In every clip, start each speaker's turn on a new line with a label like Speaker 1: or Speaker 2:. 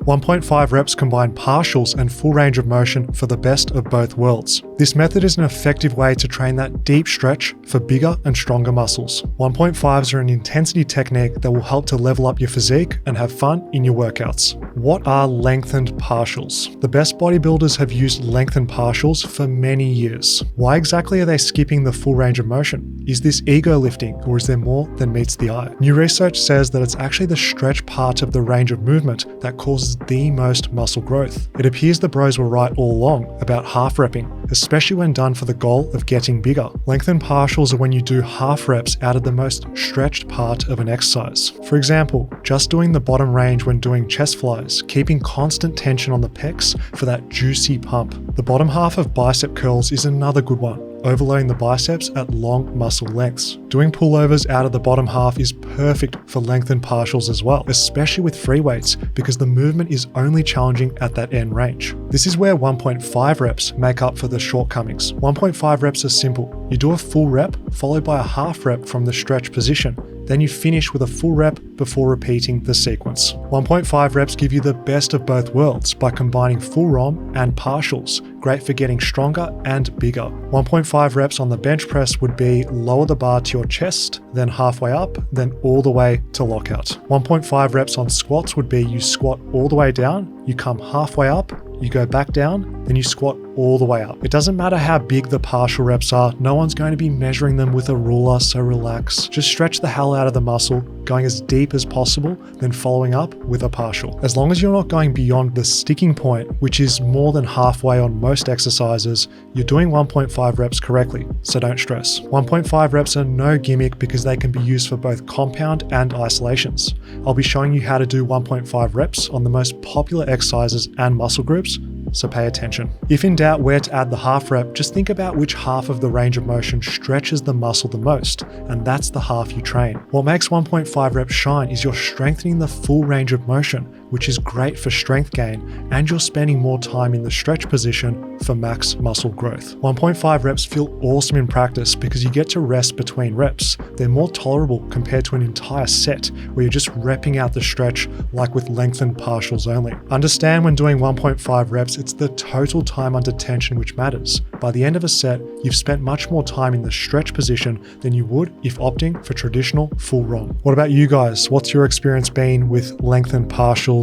Speaker 1: 1.5 reps combine partials and full range of motion for the best of both worlds. This method is an effective way to train that deep stretch for bigger and stronger muscles. 1.5s are an intensity technique that will help to level up your physique and have fun in your workouts. What are lengthened partials? The best bodybuilders have used lengthened partials for many years. Why exactly are they skipping the full range of motion? Is this ego lifting, or is there more than meets the eye? New research says that it's actually the stretch part of the range of movement that causes the most muscle growth. It appears the bros were right all along about half repping, especially when done for the goal of getting bigger. Lengthened partials are when you do half reps out of the most stretched part of an exercise. For example, just doing the bottom range when doing chest flies, keeping constant tension on the pecs for that juicy pump. The bottom half of bicep curls is another good one, overloading the biceps at long muscle lengths. Doing pullovers out of the bottom half is perfect for lengthened partials as well, especially with free weights, because the movement is only challenging at that end range. This is where 1.5 reps make up for the shortcomings. 1.5 reps are simple. You do a full rep followed by a half rep from the stretch position. Then you finish with a full rep before repeating the sequence. 1.5 reps give you the best of both worlds by combining full ROM and partials. Great for getting stronger and bigger. 1.5 reps on the bench press would be lower the bar to your chest, then halfway up, then all the way to lockout. 1.5 reps on squats would be you squat all the way down, you come halfway up, you go back down, then you squat all the way up. It doesn't matter how big the partial reps are, no one's going to be measuring them with a ruler, so relax. Just stretch the hell out of the muscle, going as deep as possible, then following up with a partial. As long as you're not going beyond the sticking point, which is more than halfway on most exercises, you're doing 1.5 reps correctly, so don't stress. 1.5 reps are no gimmick because they can be used for both compound and isolations. I'll be showing you how to do 1.5 reps on the most popular exercises and muscle groups, so pay attention. If in doubt where to add the half rep, just think about which half of the range of motion stretches the muscle the most, and that's the half you train. What makes 1.5 reps shine is you're strengthening the full range of motion, which is great for strength gain, and you're spending more time in the stretch position for max muscle growth. 1.5 reps feel awesome in practice because you get to rest between reps. They're more tolerable compared to an entire set where you're just repping out the stretch like with lengthened partials only. Understand when doing 1.5 reps, it's the total time under tension which matters. By the end of a set, you've spent much more time in the stretch position than you would if opting for traditional full ROM. What about you guys? What's your experience been with lengthened partials?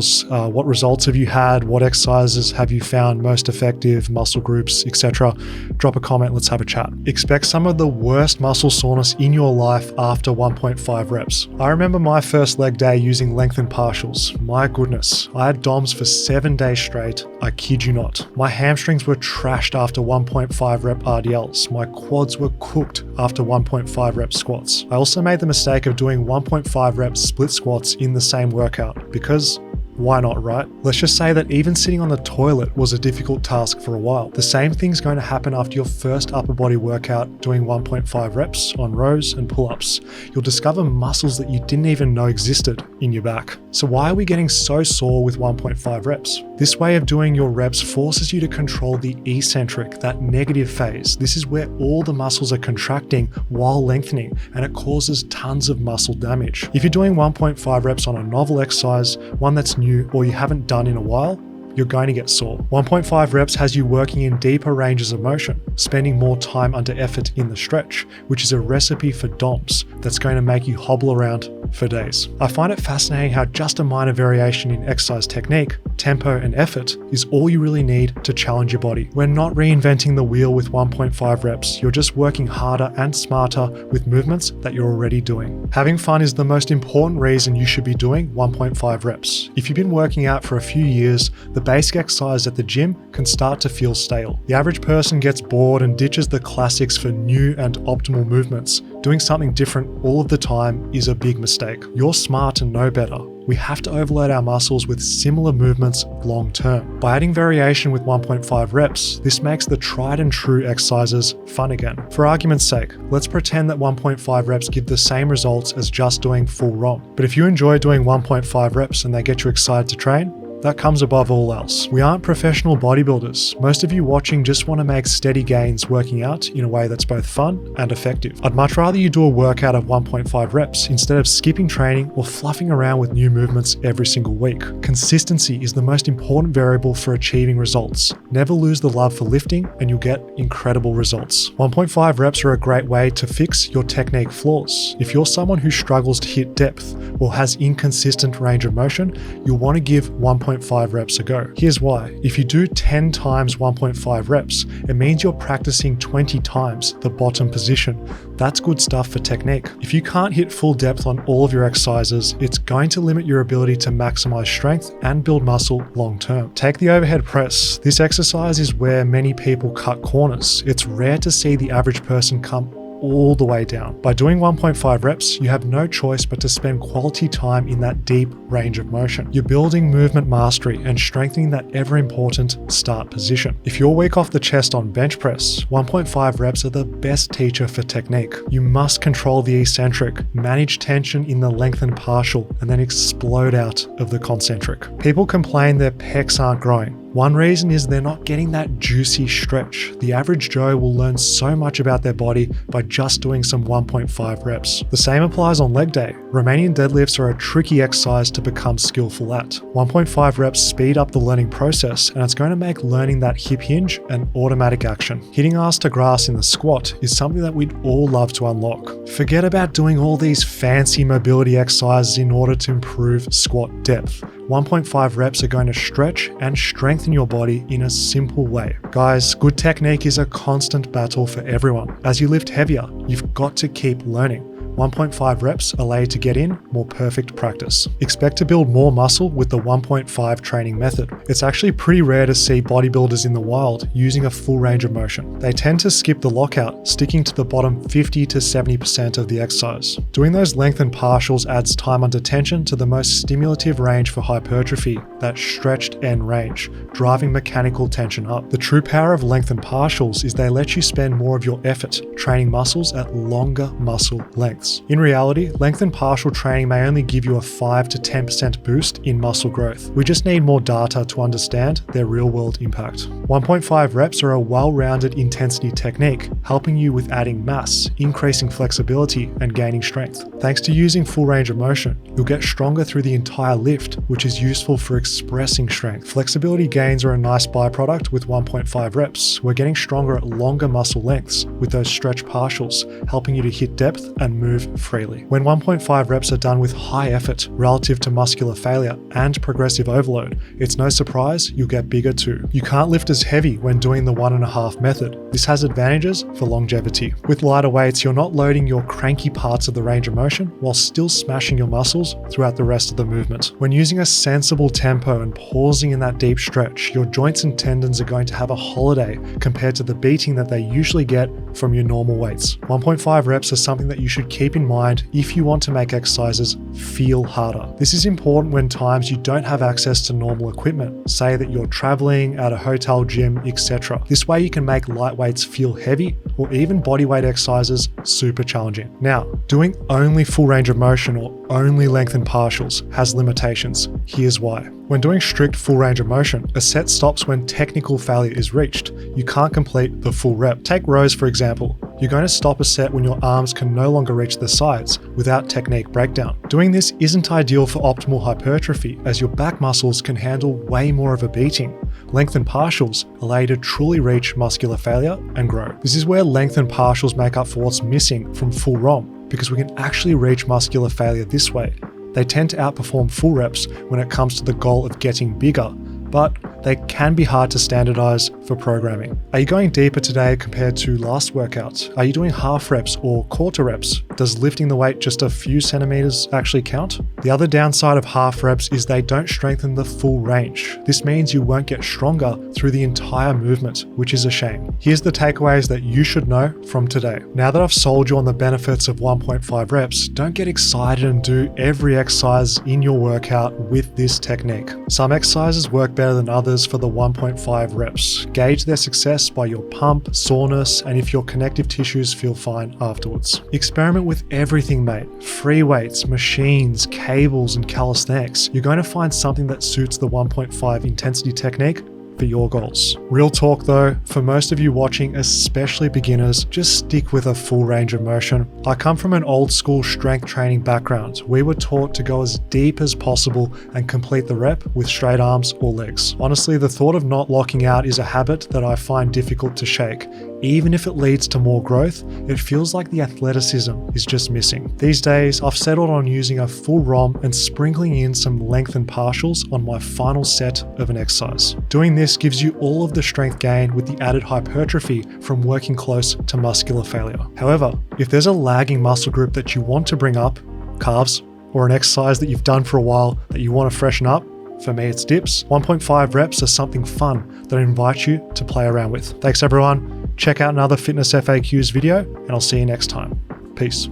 Speaker 1: What results have you had? What exercises have you found most effective, muscle groups, etc.? Drop a comment, let's have a chat. Expect some of the worst muscle soreness in your life after 1.5 reps. I remember my first leg day using lengthened partials. My goodness, I had DOMs for 7 days straight. I kid you not. My hamstrings were trashed after 1.5 rep RDLs. My quads were cooked after 1.5 rep squats. I also made the mistake of doing 1.5 rep split squats in the same workout because why not, right? Let's just say that even sitting on the toilet was a difficult task for a while. The same thing's going to happen after your first upper body workout doing 1.5 reps on rows and pull-ups. You'll discover muscles that you didn't even know existed in your back. So why are we getting so sore with 1.5 reps? This way of doing your reps forces you to control the eccentric, that negative phase. This is where all the muscles are contracting while lengthening, and it causes tons of muscle damage. If you're doing 1.5 reps on a novel exercise, one that's new or you haven't done in a while, you're going to get sore. 1.5 reps has you working in deeper ranges of motion, spending more time under effort in the stretch, which is a recipe for DOMS that's going to make you hobble around for days. I find it fascinating how just a minor variation in exercise technique, tempo, and effort is all you really need to challenge your body. We're not reinventing the wheel with 1.5 reps, you're just working harder and smarter with movements that you're already doing. Having fun is the most important reason you should be doing 1.5 reps. If you've been working out for a few years, the basic exercise at the gym can start to feel stale. The average person gets bored and ditches the classics for new and optimal movements. Doing something different all of the time is a big mistake. You're smart and know better. We have to overload our muscles with similar movements long term. By adding variation with 1.5 reps, this makes the tried and true exercises fun again. For argument's sake, let's pretend that 1.5 reps give the same results as just doing full ROM. But if you enjoy doing 1.5 reps and they get you excited to train, That comes above all else. We aren't professional bodybuilders. Most of you watching just want to make steady gains working out in a way that's both fun and effective. I'd much rather you do a workout of 1.5 reps instead of skipping training or fluffing around with new movements every single week. Consistency is the most important variable for achieving results. Never lose the love for lifting and you'll get incredible results. 1.5 reps are a great way to fix your technique flaws. If you're someone who struggles to hit depth or has inconsistent range of motion, you'll want to give 1.5 reps a go. Here's why. If you do 10 times 1.5 reps, it means you're practicing 20 times the bottom position. That's good stuff for technique. If you can't hit full depth on all of your exercises, it's going to limit your ability to maximize strength and build muscle long term. Take the overhead press. This exercise is where many people cut corners. It's rare to see the average person come all the way down. By doing 1.5 reps, you have no choice but to spend quality time in that deep range of motion. You're building movement mastery and strengthening that ever important start position. If you're weak off the chest on bench press, 1.5 reps are the best teacher for technique. You must control the eccentric, manage tension in the lengthened partial, and then explode out of the concentric. People complain their pecs aren't growing. One reason is they're not getting that juicy stretch. The average Joe will learn so much about their body by just doing some 1.5 reps. The same applies on leg day. Romanian deadlifts are a tricky exercise to become skillful at. 1.5 reps speed up the learning process, and it's going to make learning that hip hinge an automatic action. Hitting ass to grass in the squat is something that we'd all love to unlock. Forget about doing all these fancy mobility exercises in order to improve squat depth. 1.5 reps are going to stretch and strengthen your body in a simple way. Guys, good technique is a constant battle for everyone. As you lift heavier, you've got to keep learning. 1.5 reps allow you to get in more perfect practice. Expect to build more muscle with the 1.5 training method. It's actually pretty rare to see bodybuilders in the wild using a full range of motion. They tend to skip the lockout, sticking to the bottom 50 to 70% of the exercise. Doing those lengthened partials adds time under tension to the most stimulative range for hypertrophy, that stretched end range, driving mechanical tension up. The true power of lengthened partials is they let you spend more of your effort training muscles at longer muscle lengths. In reality, lengthened partial training may only give you a 5 to 10% boost in muscle growth. We just need more data to understand their real-world impact. 1.5 reps are a well-rounded intensity technique, helping you with adding mass, increasing flexibility, and gaining strength. Thanks to using full range of motion, you'll get stronger through the entire lift, which is useful for expressing strength. Flexibility gains are a nice byproduct with 1.5 reps. We're getting stronger at longer muscle lengths with those stretch partials, helping you to hit depth and move freely. When 1.5 reps are done with high effort relative to muscular failure and progressive overload, it's no surprise you'll get bigger too. You can't lift as heavy when doing the 1.5 method. This has advantages for longevity. With lighter weights, you're not loading your cranky parts of the range of motion while still smashing your muscles throughout the rest of the movement. When using a sensible tempo and pausing in that deep stretch, your joints and tendons are going to have a holiday compared to the beating that they usually get from your normal weights. 1.5 reps are something that you should keep in mind if you want to make exercises feel harder. This is important when times you don't have access to normal equipment, say that you're traveling, at a hotel gym, etc. This way you can make light weights feel heavy or even bodyweight exercises super challenging. Now, doing only full range of motion or only lengthened partials has limitations. Here's why. When doing strict full range of motion, a set stops when technical failure is reached. You can't complete the full rep. Take rows for example. You're going to stop a set when your arms can no longer reach the sides without technique breakdown. Doing this isn't ideal for optimal hypertrophy as your back muscles can handle way more of a beating. Lengthened partials allow you to truly reach muscular failure and grow. This is where lengthened partials make up for what's missing from full ROM, because we can actually reach muscular failure this way. They tend to outperform full reps when it comes to the goal of getting bigger, but they can be hard to standardize for programming. Are you going deeper today compared to last workout? Are you doing half reps or quarter reps? Does lifting the weight just a few centimeters actually count? The other downside of half reps is they don't strengthen the full range. This means you won't get stronger through the entire movement, which is a shame. Here's the takeaways that you should know from today. Now that I've sold you on the benefits of 1.5 reps, don't get excited and do every exercise in your workout with this technique. Some exercises work better than others for the 1.5 reps. Gauge their success by your pump, soreness, and if your connective tissues feel fine afterwards. Experiment with everything, mate. Free weights, machines, cables, and calisthenics. You're going to find something that suits the 1.5 intensity technique for your goals. Real talk though, for most of you watching, especially beginners, just stick with a full range of motion. I come from an old school strength training background. We were taught to go as deep as possible and complete the rep with straight arms or legs. Honestly, the thought of not locking out is a habit that I find difficult to shake. Even if it leads to more growth, it feels like the athleticism is just missing. These days, I've settled on using a full ROM and sprinkling in some lengthened partials on my final set of an exercise. Doing this gives you all of the strength gain with the added hypertrophy from working close to muscular failure. However, if there's a lagging muscle group that you want to bring up, calves, or an exercise that you've done for a while that you want to freshen up, for me it's dips, 1.5 reps are something fun that I invite you to play around with. Thanks everyone. Check out another Fitness FAQs video, and I'll see you next time. Peace.